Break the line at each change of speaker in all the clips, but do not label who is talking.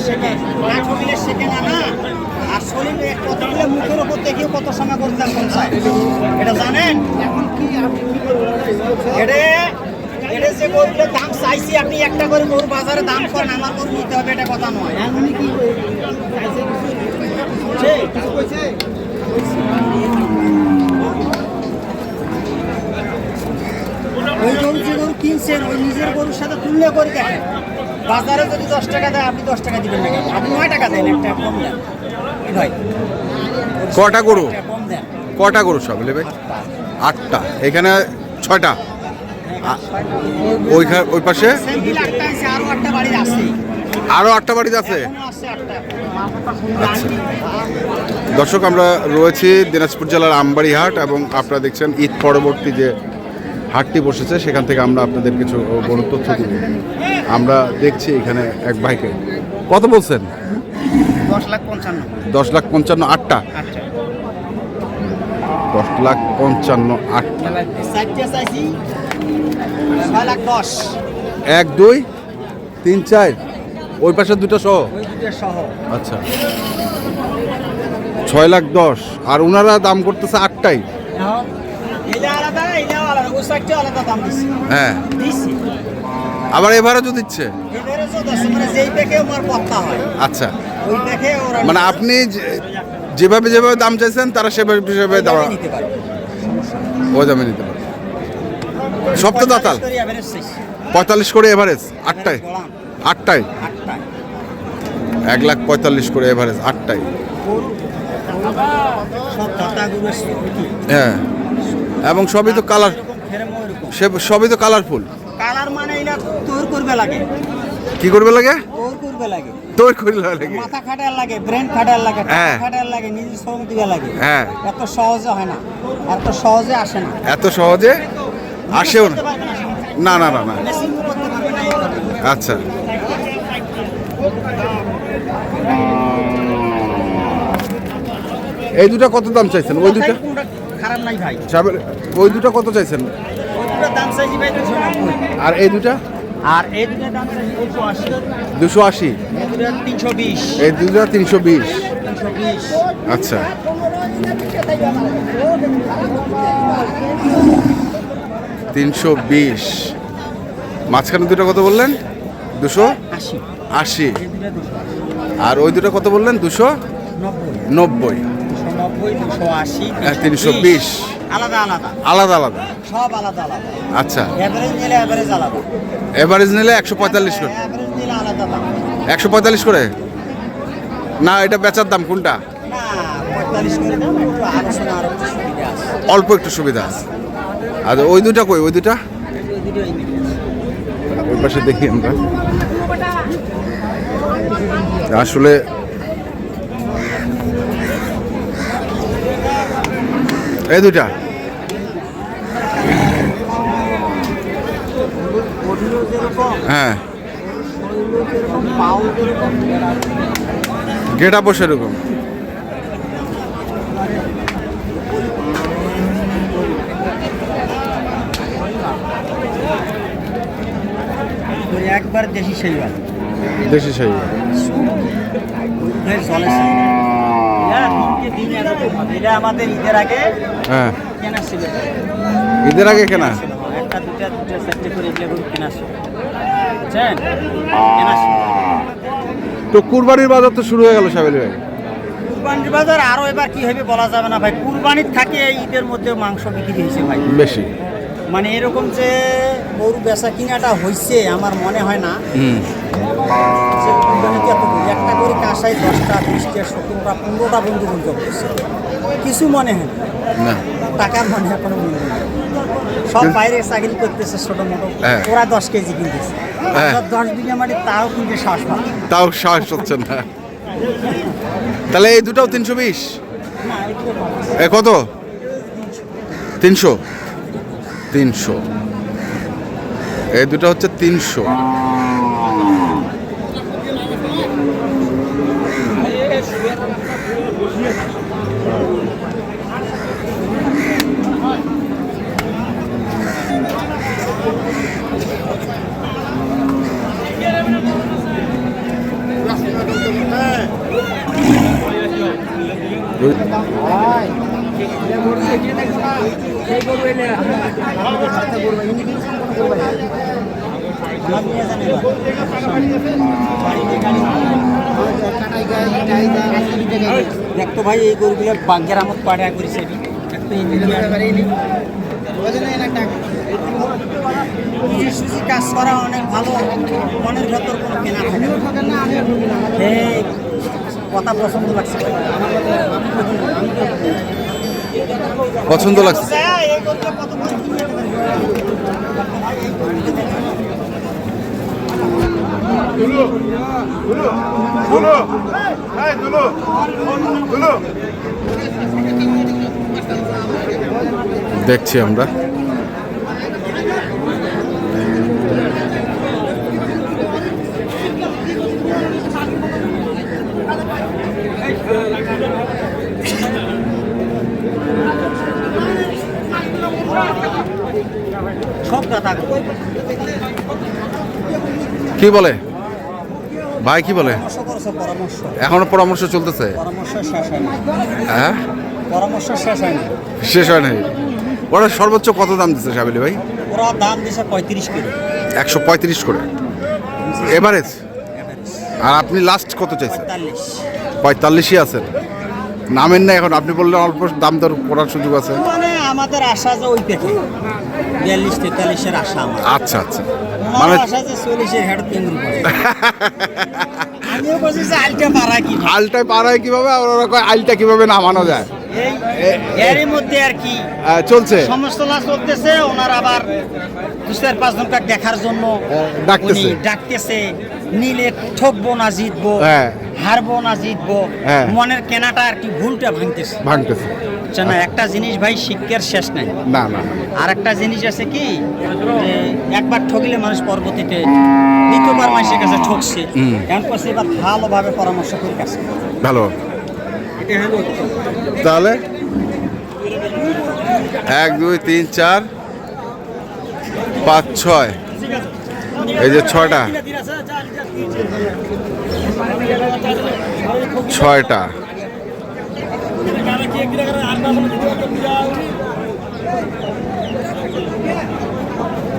Second 8 minute second আনা আর শরীরে কতগুলো মুখের উপর দেখেও কত সময় করতাম কোন চাই এটা জানেন এটা যে গরুর দাম চাইছি আপনি একটা করে গরু বাজারে দাম করেন আমার গরু নিতে হবে এটা কথা নয় ওই গরু যে গরু কিনছেন ওই নিজের গরুর সাথে তুলনা করে দেখেন বাজারে যদি 10 টাকা দেয় আপনি 10 টাকা দিবেন না আপনি 9 টাকা দেন একটা কম দেন ভাই
কটা গরু কটা গরু সব ভাই 8টা এখানে 6টা ওই পাশে আরো 8টা বাড়িতে আছে আচ্ছা দর্শক আমরা রয়েছি দিনাজপুর জেলার আমবাড়ি হাট এবং আপনারা দেখছেন ঈদ পরবর্তী যে হাটটি বসেছে সেখান থেকে আমরা আপনাদের কিছু গরুর তথ্য দিব আমরা দেখছি এখানে এক ভাইকে কত বলছেন 10,55,000 8টা 10,55,000 8টা 1 2 3 4 ওই পাশে দুটো সহ আচ্ছা 6,10,000 আর ওনারা দাম করতেছে 8টাই হ্যাঁ আবার এভারেজও দিচ্ছে আচ্ছা মানে আপনি যেভাবে যেভাবে দাম চাইছেন তারা সেভাবে হিসেবে দেওয়া ওই দামে নিতে পারে সব তো দাতাল 45 করে এভারেজ 8টায় 1,45,000 করে এভারেজ 8টায় হ্যাঁ এবং সবই তো কালার সবই তো কালারফুল
কালার মানে এটা তৈরি করবে লাগে
কি করবে লাগে
তৈরি করবে লাগে মাথা খাটার লাগে ব্রেন খাটার লাগে খাটার লাগে নিজের শ্রম দিবে লাগে
হ্যাঁ
এত সহজে হয় না এত সহজে আসে না
এত সহজে আসেও না না না না আচ্ছা এই দুটো কত দাম চাইছেন ওই দুটো
খারাপ নাই ভাই
ওই দুটো কত চাইছেন
দাম চাইছি ভাই 290
আর এই দুটো
দাম চাইছি
280
এই দুটো 320
এই দুটো 320 আচ্ছা 320 মাঝখানে দুটো কত বললেন 280 আর ওই দুটো কত বললেন 290 320
আলাদা সব আলাদা
আচ্ছা
এভারেজ নিলে
145 করে
এভারেজ নিলে আলাদা দাম
145 করে না এটা বেচার দাম কোনটা
না 45 করে দাম একটু আলোচনা আরো সুবিধা আছে
অল্প একটু সুবিধা আছে আর ওই দুটো কই ওই দুটো ওই পাশে দেখি আমরা আসলে এই দুটা হ্যাঁ গেট আপও সেরকম
একবার দেশি শাহীওয়াল এটা আমাদের ঈদের আগে
হ্যাঁ
কেনা ছিল
ঈদের আগে কেনা
একটা দুটা চারটে করে এগুলো কেনা ছিল বুঝছেন কেনা ছিল
তো কুরবানির বাজার তো শুরু হয়ে গেল সাবেলি ভাই
কুরবানির বাজার আরো এবার কি হবে বলা যাবে না ভাই কুরবানির থাকে ঈদের মধ্যে মাংস বিক্রি হয়েছে ভাই
বেশি
মানে এরকম যে গরু বেচা কিনাটা হয়েছে আমার মনে হয় না যে কুরবানিতে এত একটা করে কাঁসাই 10টা 20টা 17টা 15টা বন্ধু বন্ধু করছে কিছু মনে হয়
না
টাকার মনে হয় কোনো মূল্য নেই সব বাইরে চাকরি করতেছে ছোট মোটো ওরা 10 কেজি কিনতেছে 10 বিঘা মাটি তাও কিনতে
সাহস হচ্ছে না তাহলে এই দুটাও 320 এ কত 300 এই দুটো হচ্ছে 300
Gracias.
দেখতো ভাই এই গরুগুলো গ্রামত পাড়া করেছে কাজ করা অনেক ভালো, মনের ভেতর কোনো কেনা থাকে না। এই কথা পছন্দ লাগছে,
পছন্দ লাগছে। দেখছি আমরা কি বলে ভাই, কি বলে এখনো পরামর্শ চলতেছে? হ্যাঁ,
পরামর্শ শেষ হয় না।
শেষ হয় নাই। ওরা সর্বোচ্চ কত দাম দিচ্ছে সাবিলি ভাই?
ওরা দাম দিচ্ছে 35 করে,
135 করে এভারেজ। আর আপনি লাস্ট কত চাইছেন? 45ই আছেন, নামেন না এখন? আপনি বললেন অল্প দাম দর করার সুযোগ আছে।
মানে আমাদের আশা যে ওই পেটে 42-43-এর আশা আমার।
আচ্ছা আচ্ছা,
মানে আশা যে 40-এর হেড কেন্দ্র করে। আমিও বলছি যে আলটা পাড়ায় কি,
আলটায় পাড়ায় কিভাবে, আর ওরা কয় আলটা কিভাবে নামানো যায়।
এর মধ্যে আর কি
চলছে,
সমস্যা চলতেছে। ওনার আবার 2-4-5 জনকে দেখার জন্য ডাকতেছে। নিলে ঠকবো না জিতবো, হারবো না জিতবো, মনের কেনাটা আর কি ভুলটা ভাঙতেছে। না, একটা জিনিস ভাই শিক্ষার শেষ নাই।
না না,
আর একটা জিনিস আছে কি, একবার ঠকিলে মানুষ পরবর্তীতে দ্বিতীয়বার মানুষের কাছে ঠকছে। এখন করছে এবার ভালোভাবে পরামর্শ করে কাছে
ভালো। তাহলে 1 2 3 4 5 6, এই যে 6টা 6টা।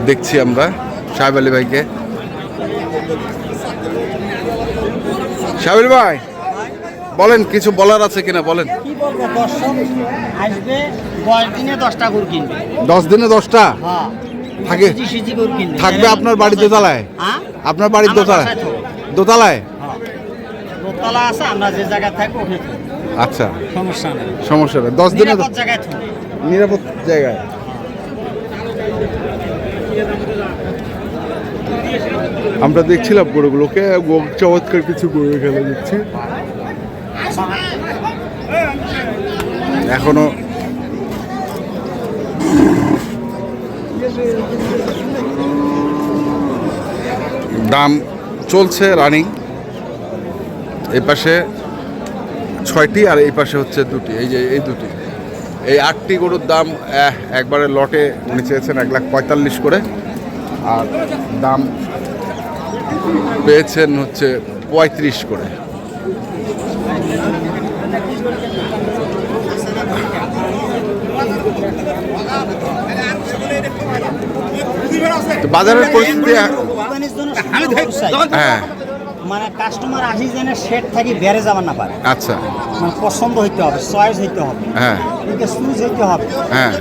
দেখছি আমরা সাহেব আলী ভাইকে। সাহেব আলী ভাই বলেন, কিছু বলার আছে কিনা বলেন।
কি বলবো, দর্শক আসবে 10 দিনে 10টা গরু কিনবে।
10 দিনে 10টা
হ্যাঁ
থাকে, থাকবে আপনার বাড়ির দোতলায়? আপনার বাড়ির দোতলায়? দোতলায়
দোতলা আছে, আমরা যে জায়গায় থাকবো ওখানে।
আচ্ছা,
সমস্যা নেই,
সমস্যা নেই। 10 দিনে
জায়গায়
নিরাপদ জায়গায়। আমরা দেখছিলাম গরুগুলোকে, চমৎকার কিছু গরু খেলে দিচ্ছি। এখনো দাম চলছে রানিং। এই পাশে 6টি আর এই পাশে হচ্ছে 2টি। এই যে এই 2টি, এই 8টি গরুর দাম একবারে লটে উনি চেয়েছেন 1,45,000 করে, আর দাম পেয়েছেন হচ্ছে 35 করে। বাজারের পরিস্থিতি হ্যাঁ,
মানে কাস্টমার আসি যেন সেট থাকি বেড়ে যাবার না পারে।
আচ্ছা,
মানে পছন্দ হইতে হবে, চয়েস হইতে হবে,
হ্যাঁ,
চুজ হইতে হবে,
হ্যাঁ,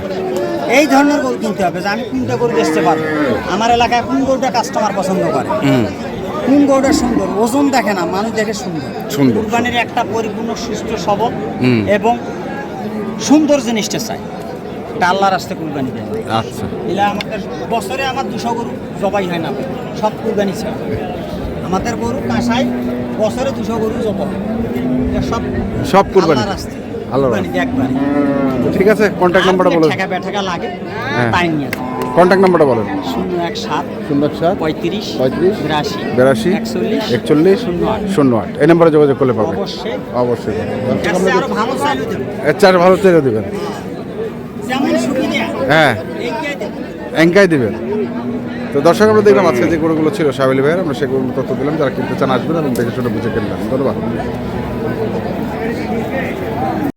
এই ধরনের গরু কিনতে হবে যে আমি কোনটা গরু বেচতে পারবো, আমার এলাকায় কোন গরুটা কাস্টমার পছন্দ করে, কোন গরুটা সুন্দর। ওজন দেখে না, মানুষ দেখে সুন্দর। কুরবানির একটা পরিপূর্ণ সুস্থ সবল এবং সুন্দর জিনিসটা চাই, আল্লাহর রাস্তায় কুরবানি দেয়।
আচ্ছা,
এলা আমাদের বছরে আমার 200 গরু জবাই হয় না, সব কুরবানি ছাড়া। আমাদের গরু কাঁসাই বছরে 200 গরু জবাই, সব কুরবানি আল্লাহর রাস্তায় একবার।
ঠিক আছে, কন্ট্যাক্ট নাম্বারটা বলুন।
টাকা বেটাকা লাগে তাই নিয়ে
কন্ট্যাক্ট নাম্বারটা বলেন।
017
017
35
82
41
08 এই নম্বরে যোগাযোগ করলে পাবেন। অবশ্যই এর চার ভালো চেয়ে দেবেন। হ্যাঁ, এঙ্কাই দেবেন। তো দর্শক, আমরা দেখলাম আজকে যে গরুগুলো ছিল সাহেব ভাইয়ের, আমরা সেগুলো তথ্য দিলাম। যারা কিনতে চান আসবেন এবং দেখে শুনে বুঝে কিনবেন। ধন্যবাদ।